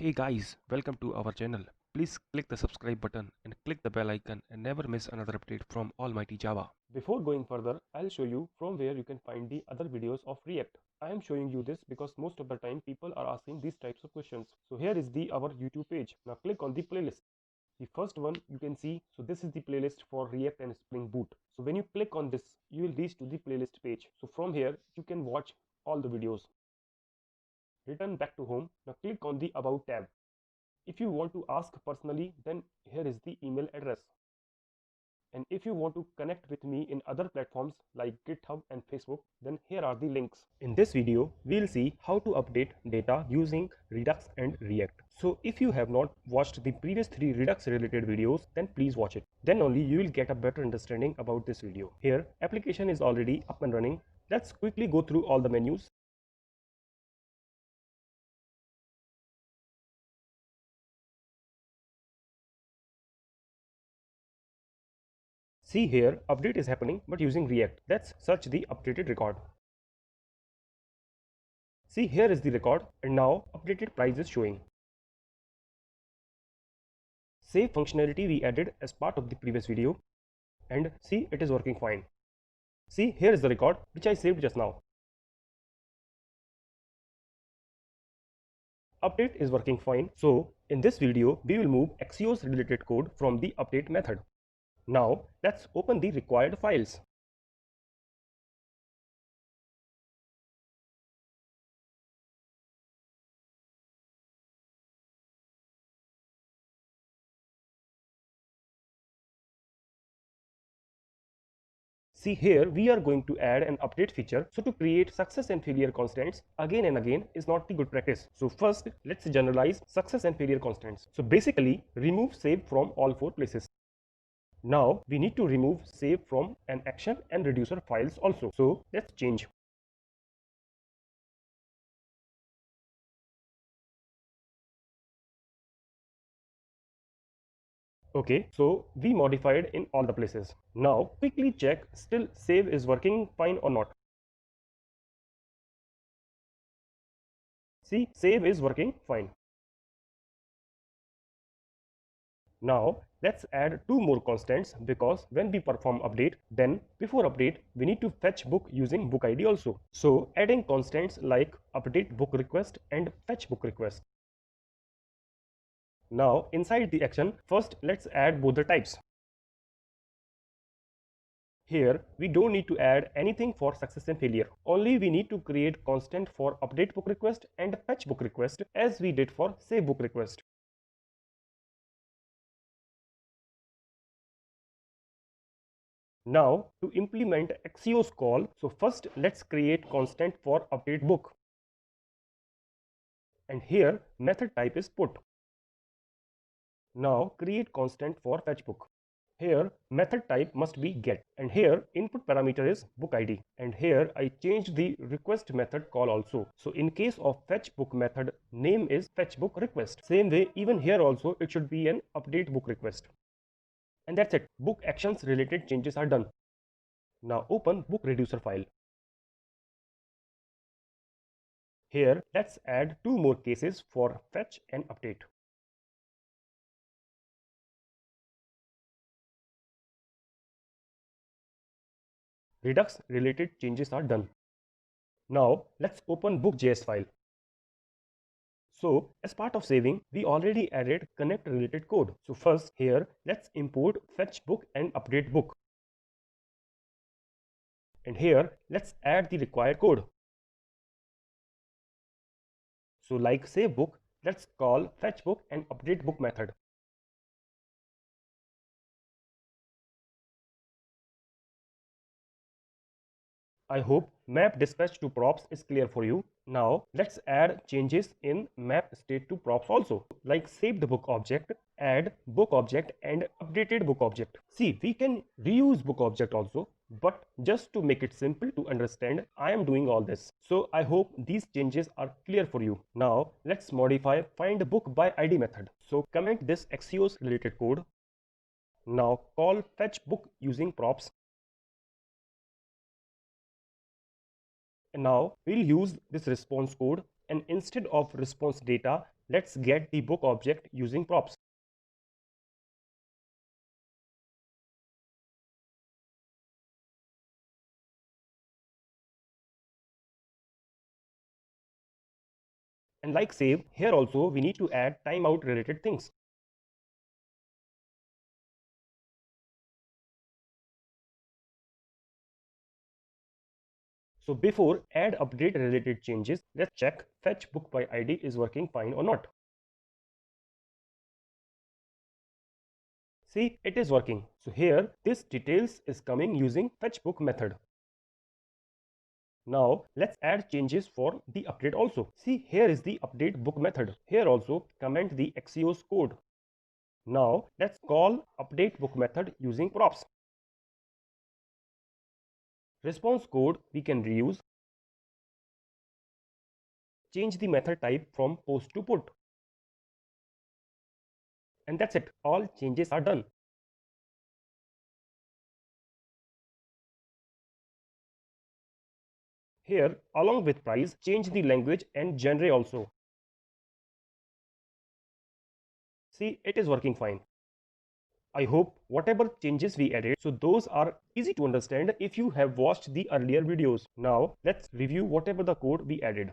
Hey guys, welcome to our channel. Please click the subscribe button and click the bell icon and never miss another update from Almighty Java. Before going further, I'll show you from where you can find the other videos of React. I am showing you this because most of the time people are asking these types of questions. So here is our YouTube page. Now click on the playlist. The first one you can see, so this is the playlist for React and Spring Boot. So when you click on this, you will reach to the playlist page. So from here, you can watch all the videos. Return back to home. Now click on the About tab. If you want to ask personally, then here is the email address. And if you want to connect with me in other platforms like GitHub and Facebook, then here are the links. In this video, we'll see how to update data using Redux and React. So if you have not watched the previous 3 Redux related videos, then please watch it. Then only you will get a better understanding about this video. Here, application is already up and running. Let's quickly go through all the menus. See here, update is happening but using React. Let's search the updated record. See here is the record and now updated price is showing. Save functionality we added as part of the previous video and see it is working fine. See here is the record which I saved just now. Update is working fine. So in this video we will move Axios related code from the update method. Now let's open the required files. See here we are going to add an update feature. So to create success and failure constants again and again is not the good practice. So first let's generalize success and failure constants. So basically remove save from all 4 places. Now we need to remove save from an action and reducer files also. So let's change. Okay, so we modified in all the places. Now quickly check still save is working fine or not. See, save is working fine. Now let's add 2 more constants because when we perform update, then before update we need to fetch book using book ID also. So adding constants like update book request and fetch book request. Now inside the action, first let's add both the types. Here we don't need to add anything for success and failure. Only we need to create constant for update book request and fetch book request as we did for save book request. Now to implement Axios call, so first let's create constant for update book. And here method type is put. Now create constant for fetch book. Here method type must be get and here input parameter is book ID and here I changed the request method call also. So in case of fetch book method name is fetch book request. Same way even here also it should be an update book request. And that's it. Book actions related changes are done. Now open book reducer file. Here let's add 2 more cases for fetch and update. Redux related changes are done. Now let's open book.js file. So as part of saving, we already added connect related code. So first here let's import fetch book and update book. And here let's add the required code. So like save book, let's call fetch book and update book method. I hope map dispatch to props is clear for you. Now let's add changes in map state to props also. Like saved book object, add book object and updated book object. See, we can reuse book object also, but just to make it simple to understand, I am doing all this. So I hope these changes are clear for you. Now let's modify find book by ID method. So comment this Axios related code. Now call fetch book using props. And now we'll use this response code and instead of response data, let's get the book object using props. And like save, here also we need to add timeout related things. So before add update related changes, let's check fetch book by ID is working fine or not. See, it is working. So here this details is coming using fetch book method. Now let's add changes for the update also. See, here is the update book method. Here also comment the Axios code. Now let's call update book method using props. Response code we can reuse. Change the method type from post to put. And that's it. All changes are done. Here, along with price, change the language and genre also. See, it is working fine. I hope whatever changes we added, so those are easy to understand if you have watched the earlier videos. Now, let's review whatever the code we added.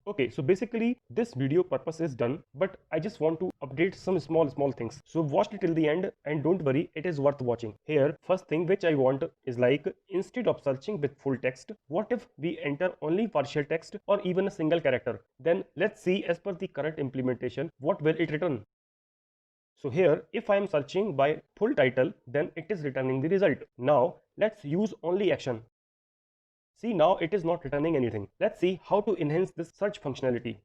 Okay, so basically this video purpose is done, but I just want to update some small things. So watch it till the end and don't worry, it is worth watching. Here, first thing which I want is like, instead of searching with full text, what if we enter only partial text or even a single character? Then let's see as per the current implementation, what will it return? So here, if I am searching by full title, then it is returning the result. Now let's use only action. See, now it is not returning anything. Let's see how to enhance this search functionality.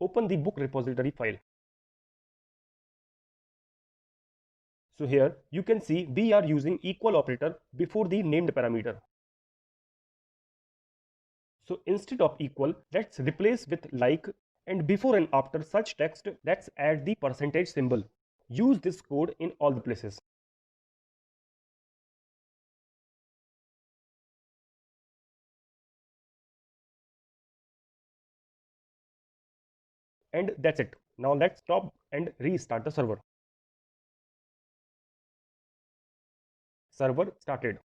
Open the book repository file. So here you can see we are using equal operator before the named parameter. So instead of equal, let's replace with like, and before and after such text, let's add the percentage symbol. Use this code in all the places. And that's it. Now let's stop and restart the server. Server started.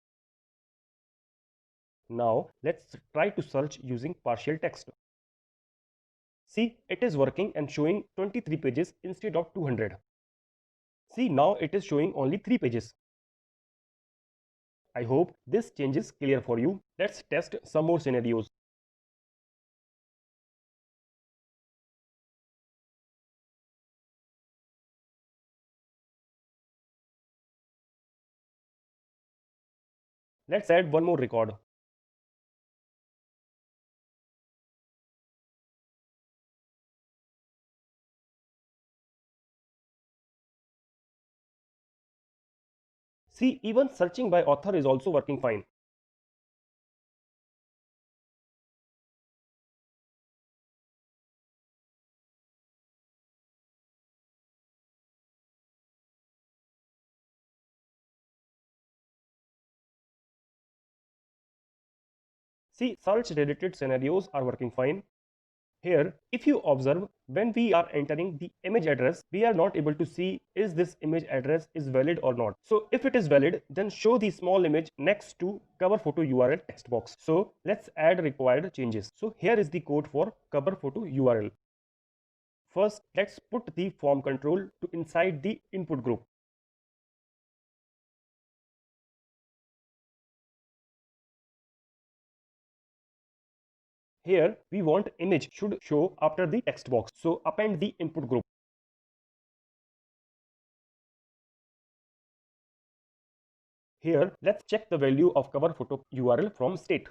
Now let's try to search using partial text. See, it is working and showing 23 pages instead of 200. See, now it is showing only 3 pages. I hope this change is clear for you. Let's test some more scenarios. Let's add one more record. See, even searching by author is also working fine. See, search related scenarios are working fine. Here, if you observe, when we are entering the image address, we are not able to see is this image address is valid or not. So if it is valid, then show the small image next to cover photo URL text box. So let's add required changes. So here is the code for cover photo URL. First, let's put the form control to inside the input group. Here, we want image should show after the text box. So append the input group. Here, let's check the value of cover photo URL from state.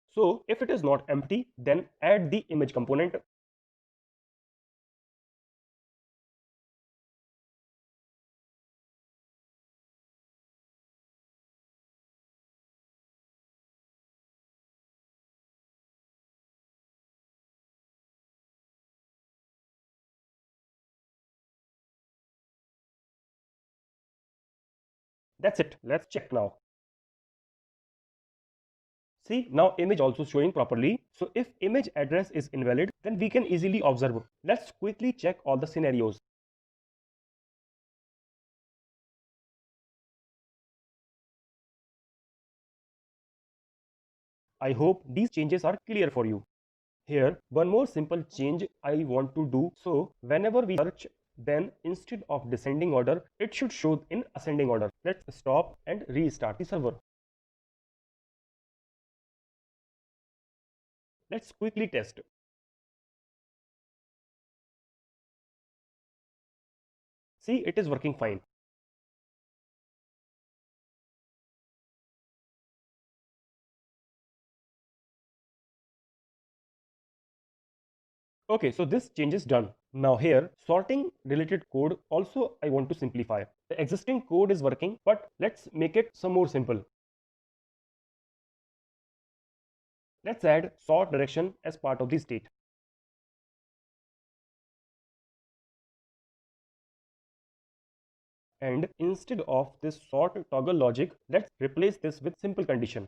So if it is not empty, then add the image component. That's it. Let's check now. See, now image also showing properly. So if image address is invalid, then we can easily observe. Let's quickly check all the scenarios. I hope these changes are clear for you. Here, one more simple change I want to do. So whenever we search, then instead of descending order, it should show in ascending order. Let's stop and restart the server. Let's quickly test. See, it is working fine. Okay, so this change is done. Now here, sorting related code also I want to simplify. The existing code is working, but let's make it some more simple. Let's add sort direction as part of the state. And instead of this sort toggle logic, let's replace this with simple condition.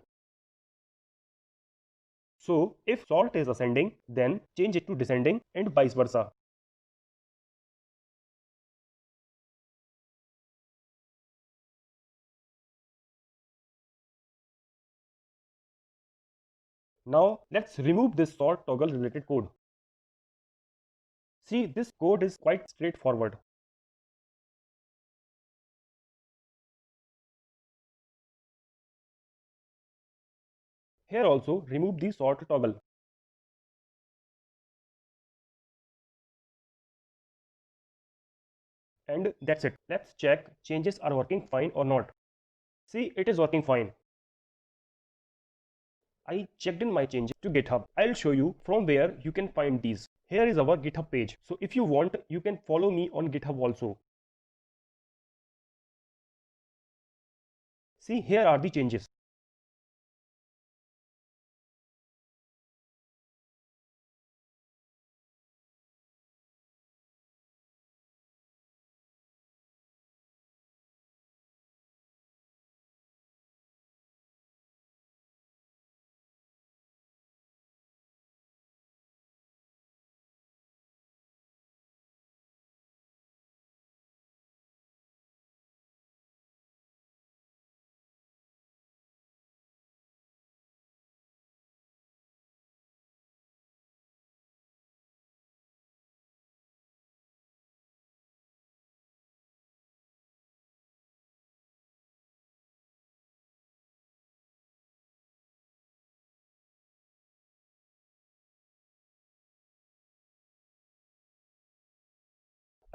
So if sort is ascending, then change it to descending and vice versa. Now let's remove this sort toggle related code. See, this code is quite straightforward. Here also remove the sort toggle. And that's it. Let's check changes are working fine or not. See, it is working fine. I checked in my changes to GitHub. I'll show you from where you can find these. Here is our GitHub page. So if you want, you can follow me on GitHub also. See, here are the changes.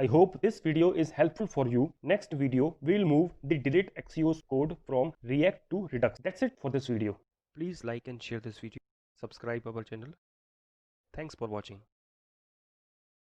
I hope this video is helpful for you. Next video, we'll move the delete Axios code from React to Redux. That's it for this video. Please like and share this video. Subscribe our channel. Thanks for watching.